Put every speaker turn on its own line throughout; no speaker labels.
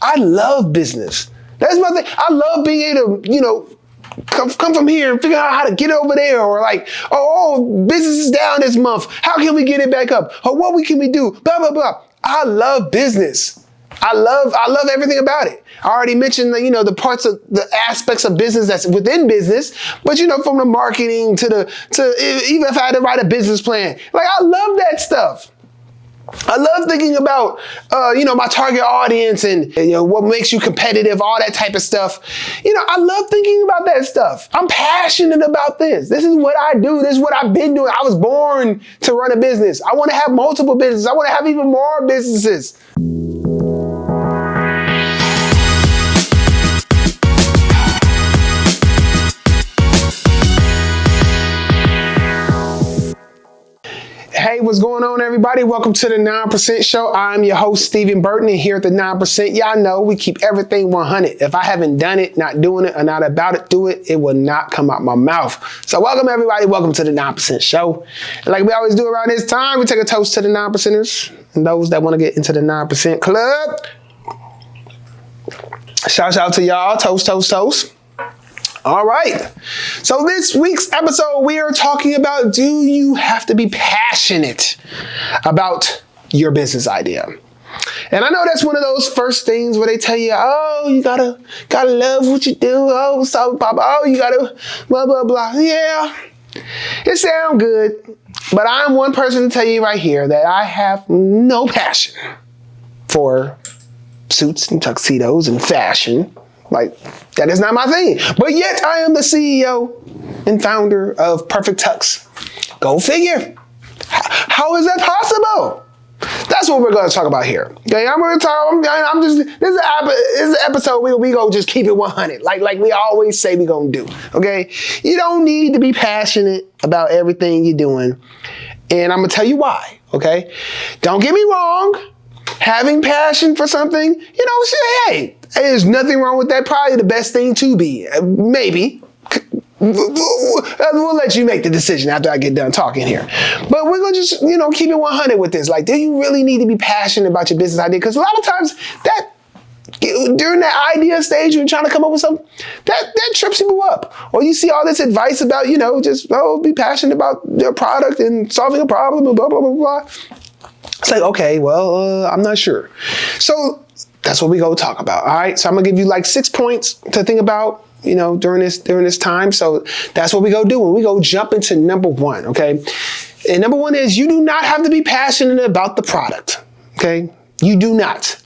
I love business. That's my thing. I love being able to, come from here and figure out how to get over there, or like, business is down this month. How can we get it back up? Or what can we do? Blah, blah, blah. I love business. I love everything about it. I already mentioned the parts of the aspects of business that's within business, but from the marketing to even if I had to write a business plan, like I love that stuff. I love thinking about, my target audience and, what makes you competitive, all that type of stuff. I love thinking about that stuff. I'm passionate about this. This is what I do. This is what I've been doing. I was born to run a business. I want to have multiple businesses. I want to have even more businesses. Hey, what's going on, everybody? Welcome to the 9% Show. I'm your host, Steven Burton, and here at the 9%, y'all know we keep everything 100. If I haven't done it, not doing it, or not about it, do it, it will not come out my mouth. So welcome, everybody. Welcome to the 9% Show. And like we always do around this time, we take a toast to the 9%ers and those that want to get into the 9% club. Shout out to y'all. Toast, toast, toast. All right. So this week's episode, we are talking about, do you have to be passionate about your business idea? And I know that's one of those first things where they tell you, you gotta love what you do. You gotta blah, blah, blah. Yeah, it sounds good. But I'm one person to tell you right here that I have no passion for suits and tuxedos and fashion. Like, that is not my thing. But yet I am the CEO and founder of perfecttux. Go figure. How is that possible? That's what we're going to talk about here. Okay, this is an episode where we go just keep it 100. Like we always say we're going to do. Okay? You don't need to be passionate about everything you're doing. And I'm going to tell you why. Okay? Don't get me wrong. Having passion for something, hey, there's nothing wrong with that. Probably the best thing to be. Maybe. We'll let you make the decision after I get done talking here. But we're going to just, keep it 100 with this. Like, do you really need to be passionate about your business idea? Because a lot of times during that idea stage, when you're trying to come up with something, that trips people up. Or you see all this advice about, be passionate about your product and solving a problem and blah, blah, blah, blah. It's like, okay, well, I'm not sure. So that's what we go talk about. All right. So I'm gonna give you like 6 points to think about, during this time. So that's what we go do. And we go jump into number 1. Okay. And number 1 is you do not have to be passionate about the product. Okay. You do not.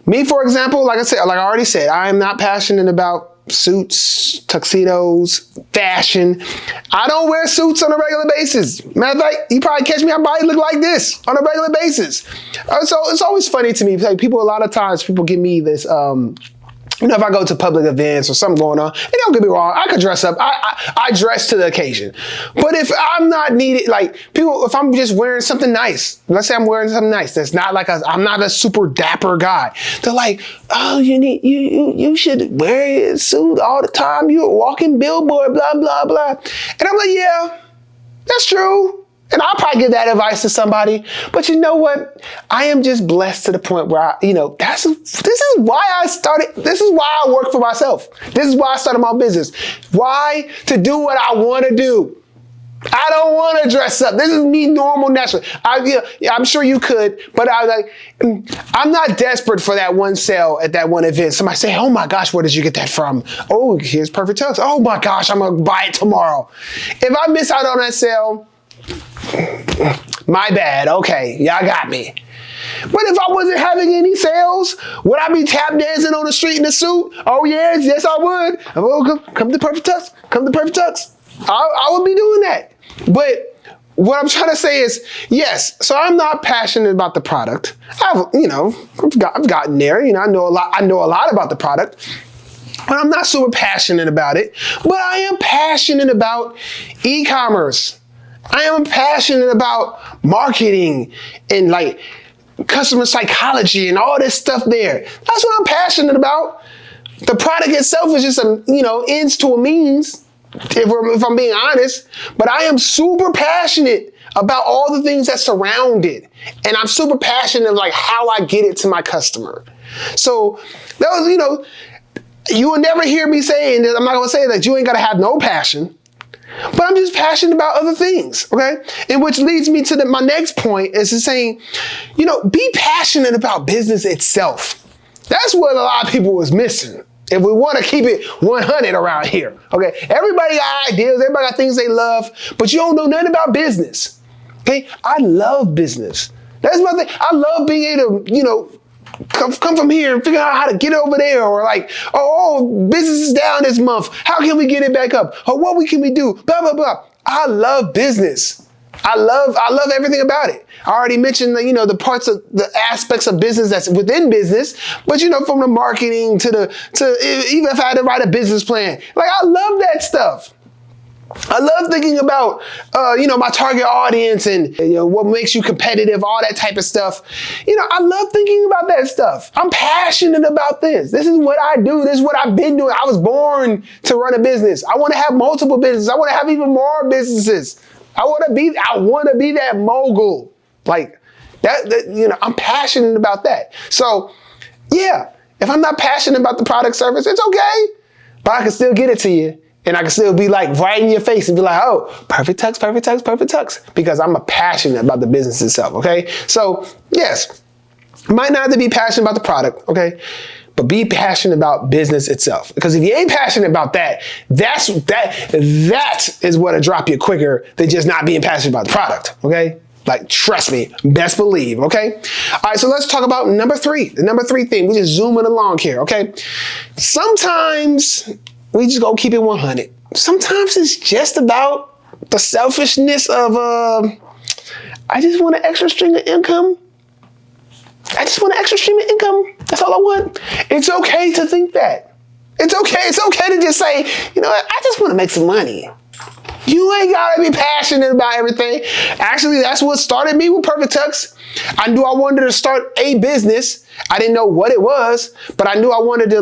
Me, for example, like I already said, I am not passionate about suits, tuxedos, fashion. I don't wear suits on a regular basis. Matter of fact, you probably catch me, I probably look like this on a regular basis. So it's always funny to me. Like a lot of times people give me this, if I go to public events or something going on, and don't get me wrong, I could dress up. I dress to the occasion. But if I'm not needed, like if I'm just wearing something nice, let's say I'm wearing something nice, that's not like I'm not a super dapper guy. They're like, you should wear a suit all the time. You're a walking billboard, blah, blah, blah. And I'm like, yeah, that's true. And I'll probably give that advice to somebody. But you know what? I am just blessed to the point where this is why I work for myself. This is why I started my business. Why? To do what I want to do. I don't want to dress up. This is me normal, natural. I'm sure you could, but I'm not desperate for that one sale at that one event. Somebody say, oh my gosh, where did you get that from? Oh, here's perfecttux. Oh my gosh, I'm going to buy it tomorrow. If I miss out on that sale, my bad. Okay, y'all got me. But if I wasn't having any sales, would I be tap dancing on the street in a suit? Oh yes, I would. Come to perfecttux. Come to perfecttux. I would be doing that. But what I'm trying to say is, yes. So I'm not passionate about the product. I've gotten there. I know a lot about the product. But I'm not super passionate about it. But I am passionate about ecommerce. I am passionate about marketing and like customer psychology and all this stuff there. That's what I'm passionate about. The product itself is just ends to a means, if I'm being honest. But I am super passionate about all the things that surround it. And I'm super passionate of like how I get it to my customer. So that was, you will never hear me saying that. I'm not going to say that you ain't got to have no passion, but I'm just passionate about other things, okay? And which leads me to my next point is to saying, be passionate about business itself. That's what a lot of people was missing. If we want to keep it 100 around here, okay? Everybody got ideas, everybody got things they love, but you don't know nothing about business, okay? I love business. That's my thing. I love being able to, come from here and figure out how to get over there, or like, business is down this month. How can we get it back up? Or what can we do? Blah, blah, blah. I love business. I love everything about it. I already mentioned the parts of the aspects of business that's within business, but from the marketing to even if I had to write a business plan, like I love that stuff. I love thinking about, my target audience and what makes you competitive, all that type of stuff. I love thinking about that stuff. I'm passionate about this. This is what I do. This is what I've been doing. I was born to run a business. I want to have multiple businesses. I want to have even more businesses. I want to be that mogul. Like that, I'm passionate about that. So yeah, if I'm not passionate about the product service, it's okay, but I can still get it to you. And I can still be like right in your face and be like, oh, perfecttux, perfecttux, perfecttux, because I'm passionate about the business itself, okay? So yes, might not have to be passionate about the product, okay? But be passionate about business itself. Because if you ain't passionate about that is what'll drop you quicker than just not being passionate about the product, okay? Like, trust me, best believe, okay? All right, so let's talk about number 3. The number 3 thing, we just zooming along here, okay? Sometimes we just go keep it 100. Sometimes it's just about the selfishness of, I just want an extra stream of income. That's all I want. It's okay to think that. It's okay. It's okay to just say, I just want to make some money. You ain't got to be passionate about everything. Actually, that's what started me with perfecttux. I knew I wanted to start a business. I didn't know what it was, but I knew I wanted to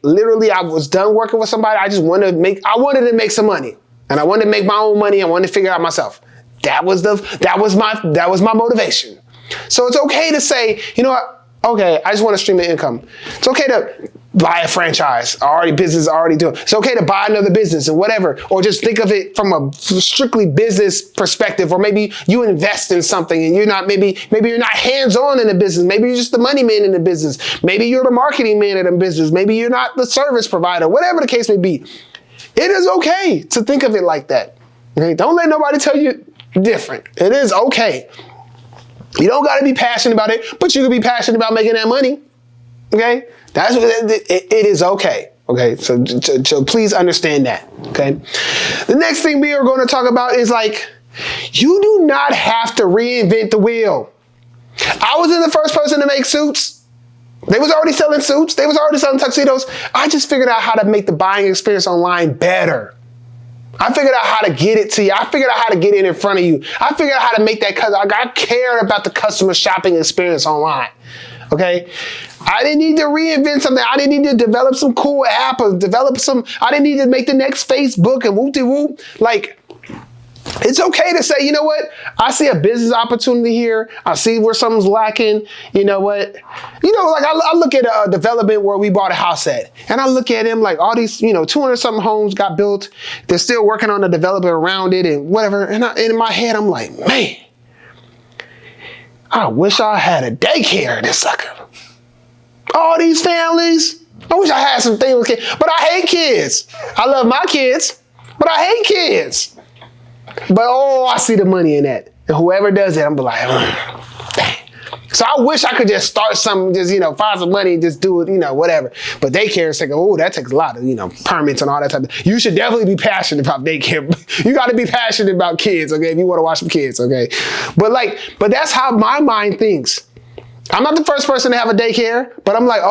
literally, I was done working with somebody. I wanted to make some money, and I wanted to make my own money. I wanted to figure it out myself. That was my motivation. So it's okay to say, okay, I just want a stream of income. It's okay to buy a franchise, business already doing. It's okay to buy another business and whatever, or just think of it from a strictly business perspective, or maybe you invest in something and you're not, maybe you're not hands-on in the business. Maybe you're just the money man in the business. Maybe you're the marketing man in the business. Maybe you're not the service provider, whatever the case may be. It is okay to think of it like that. Okay? Don't let nobody tell you different. It is okay. You don't got to be passionate about it, but you can be passionate about making that money. Okay? That's what it is okay. Okay? So please understand that. Okay? The next thing we are going to talk about is you do not have to reinvent the wheel. I was the first person to make suits. They was already selling suits. They was already selling tuxedos. I just figured out how to make the buying experience online better. I figured out how to get it to you. I figured out how to get it in front of you. I figured out how to make that, I cared about the customer shopping experience online. Okay? I didn't need to reinvent something. I didn't need to develop some cool app or I didn't need to make the next Facebook and whoop-de-whoop. It's okay to say, you know what? I see a business opportunity here. I see where something's lacking. You know what? I look at a development where we bought a house at, and I look at them all these, 200 something homes got built. They're still working on the development around it and whatever. And in my head, I'm like, man, I wish I had a daycare in this sucker. All these families. I wish I had some things with kids, but I hate kids. I love my kids, but I hate kids. But I see the money in that. And whoever does it, I'm like, dang. So I wish I could just start something, just, find some money and just do it, whatever. But daycare is that takes a lot of, permits and all that type of. You should definitely be passionate about daycare. You got to be passionate about kids, okay, if you want to watch some kids, okay? But that's how my mind thinks. I'm not the first person to have a daycare, but I'm like,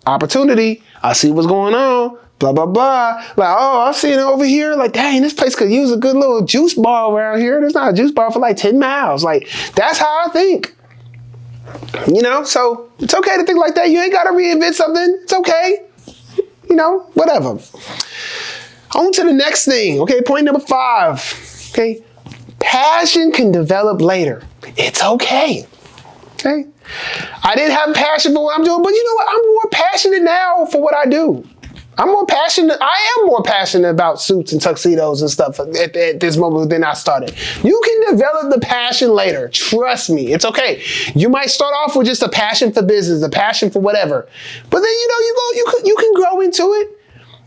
opportunity. I see what's going on. Blah, blah, blah. I see it over here. Dang, this place could use a good little juice bar around here. There's not a juice bar for 10 miles. That's how I think. So it's okay to think like that. You ain't got to reinvent something. It's okay. Whatever. On to the next thing. Okay, point number 5. Okay, passion can develop later. It's okay. Okay, I didn't have passion for what I'm doing, but you know what? I'm more passionate now for what I do. I am more passionate about suits and tuxedos and stuff at this moment than I started. You can develop the passion later. Trust me, it's okay. You might start off with just a passion for business, a passion for whatever. But then, you can grow into it.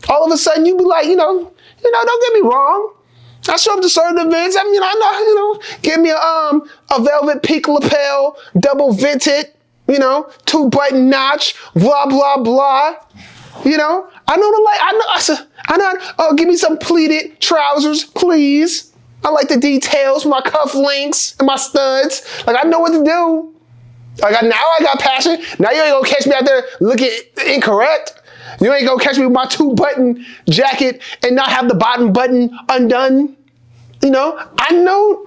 All of a sudden, you be like, don't get me wrong. I show up to certain events. Give me a velvet pink lapel, double vented, 2-button notch, blah, blah, blah. Give me some pleated trousers, please. I like the details, my cuff links and my studs. Like, I know what to do. Now I got passion. Now you ain't gonna catch me out there looking incorrect. You ain't gonna catch me with my 2-button jacket and not have the bottom button undone. I know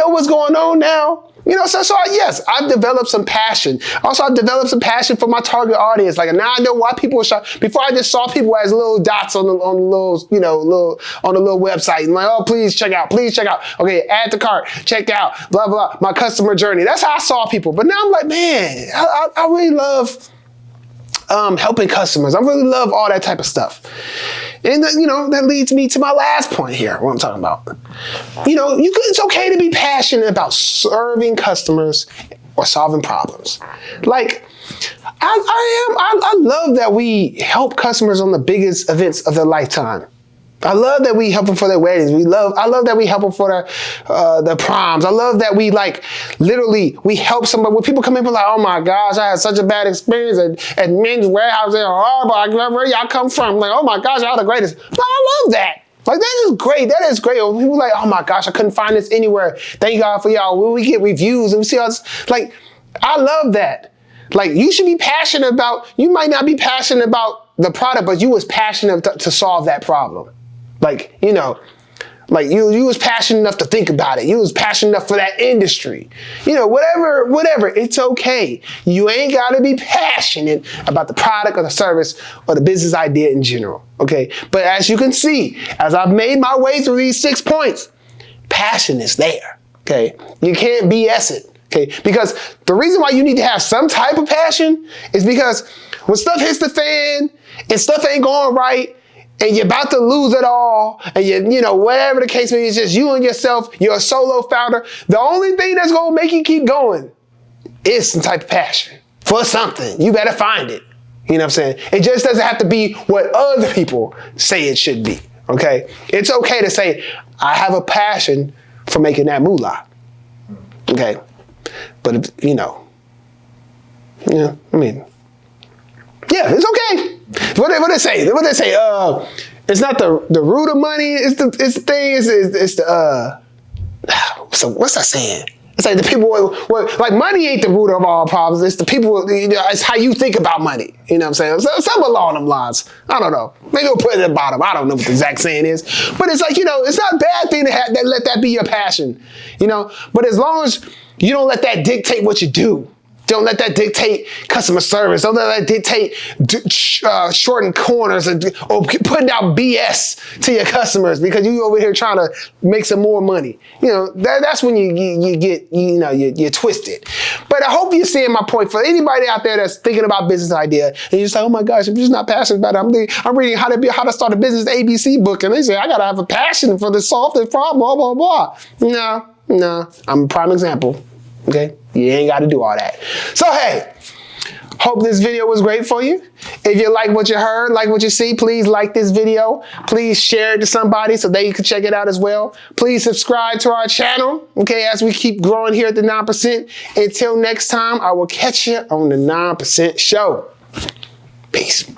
what's going on now. So yes, I've developed some passion. Also, I've developed some passion for my target audience. Like, now I know why people are shocked. Before, I just saw people as little dots on the little website. And like, oh, please check out. Okay, add to cart, check out, blah, blah, my customer journey. That's how I saw people. But now I'm like, man, I really love helping customers. I really love all that type of stuff. And that leads me to my last point here, what I'm talking about. It's okay to be passionate about serving customers or solving problems. Like, I love that we help customers on the biggest events of their lifetime. I love that we help them for their weddings. I love that we help them for their proms. I love that we we help somebody. When people come in and like, oh my gosh, I had such a bad experience at Men's Warehouse. They're horrible. Where y'all come from? I'm like, oh my gosh, y'all the greatest. But I love that. Like, that is great. That is great. When people like, oh my gosh, I couldn't find this anywhere. Thank God for y'all. When we get reviews and we see all this, like, I love that. Like, you should be passionate about, you might not be passionate about the product, but you was passionate to solve that problem. Like, you was passionate enough to think about it. You was passionate enough for that industry. Whatever, it's okay. You ain't got to be passionate about the product or the service or the business idea in general, okay? But as you can see, as I've made my way through these 6 points, passion is there, okay? You can't BS it, okay? Because the reason why you need to have some type of passion is because when stuff hits the fan and stuff ain't going right, and you're about to lose it all, and whatever the case may be, it's just you and yourself, you're a solo founder, the only thing that's gonna make you keep going is some type of passion for something. You better find it. You know what I'm saying? It just doesn't have to be what other people say it should be, okay? It's okay to say, I have a passion for making that moolah, okay? But, it's okay. What they say? It's not the root of money. It's the thing. It's the So what's that saying? It's like the people, like money ain't the root of all problems. It's the people, it's how you think about money. You know what I'm saying? Something along them lines. I don't know. Maybe we'll put it at the bottom. I don't know what the exact saying is. But it's like, it's not a bad thing to let that be your passion. But as long as you don't let that dictate what you do. Don't let that dictate customer service. Don't let that dictate shorting corners or putting out BS to your customers because you over here trying to make some more money. That's when you get, you're twisted. But I hope you're seeing my point. For anybody out there that's thinking about business idea and you're just like, oh my gosh, I'm just not passionate about it. I'm reading how to start a business ABC book and they say, I got to have a passion for this solve this problem, blah, blah, blah. No, I'm a prime example. Okay? You ain't got to do all that. So, hey, hope this video was great for you. If you like what you heard, like what you see, please like this video. Please share it to somebody so they can check it out as well. Please subscribe to our channel, okay, as we keep growing here at the 9%. Until next time, I will catch you on the 9% show. Peace.